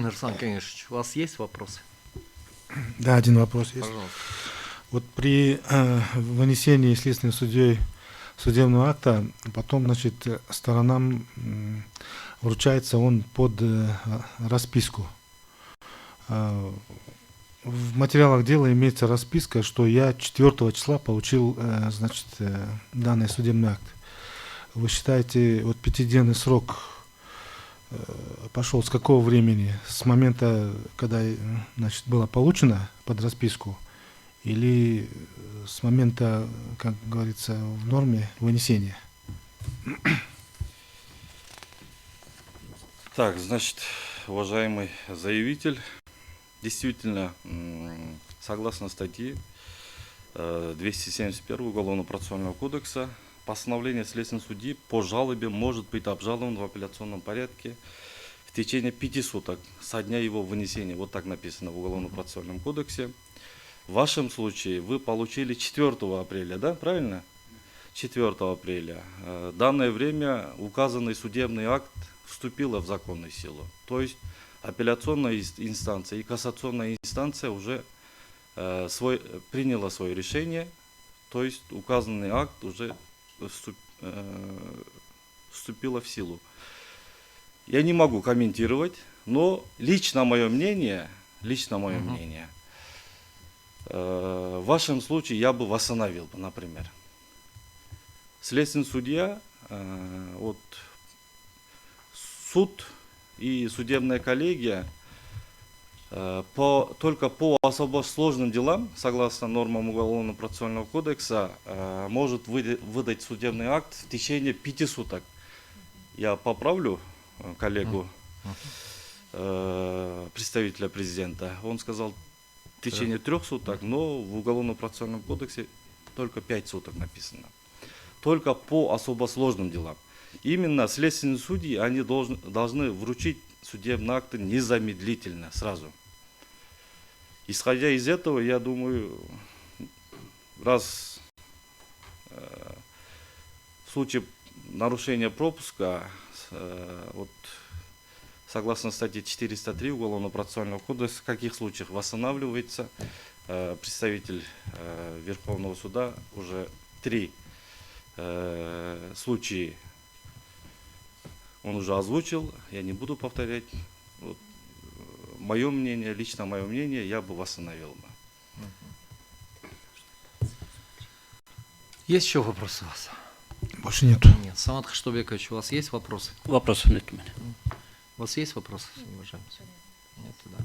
Руслан Кенишевич, у вас есть вопросы? Да, один вопрос есть. Пожалуйста. Вот при вынесении следственным судьей судебного акта, потом, значит, сторонам вручается он под расписку. В материалах дела имеется расписка, что я 4 числа получил, значит, данный судебный акт. Вы считаете, вот 5-дневный срок пошел с какого времени? С момента, когда, значит, было получено под расписку, или с момента, как говорится, в норме вынесения? Так, значит, уважаемый заявитель, действительно, согласно статье 271 Уголовно-процессуального кодекса, постановление следственного судьи по жалобе может быть обжаловано в апелляционном порядке в течение 5 суток со дня его вынесения. Вот так написано в Уголовно-процессуальном кодексе. В вашем случае вы получили 4 апреля, да, правильно? 4 апреля. Данное время указанный судебный акт вступила в законную силу. То есть апелляционная инстанция и кассационная инстанция уже приняла свое решение, то есть указанный акт уже вступила в силу. Я не могу комментировать, но лично мое мнение, в вашем случае я бы восстановил, например. Следственный судья, вот суд и судебная коллегия только по особо сложным делам, согласно нормам Уголовно-процессуального кодекса, может выдать судебный акт в течение 5 суток. Я поправлю коллегу, представителя президента. Он сказал в течение 3 суток, но в Уголовно-процессуальном кодексе только 5 суток написано. Только по особо сложным делам. Именно следственные судьи, они должны вручить судебные акты незамедлительно, сразу. Исходя из этого, я думаю, раз в случае нарушения пропуска, вот, согласно статье 403 Уголовно-процессуального кодекса, в каких случаях восстанавливается, представитель Верховного суда уже 3 случаи он уже озвучил, я не буду повторять. Вот, мое мнение, лично мое мнение, я бы восстановил бы. Есть еще вопросы у вас? Больше нет. Нет. Самат Хаштубекович, у вас есть вопросы? Вопросов нет у меня. У вас есть вопросы, уважаемый? Нет, да.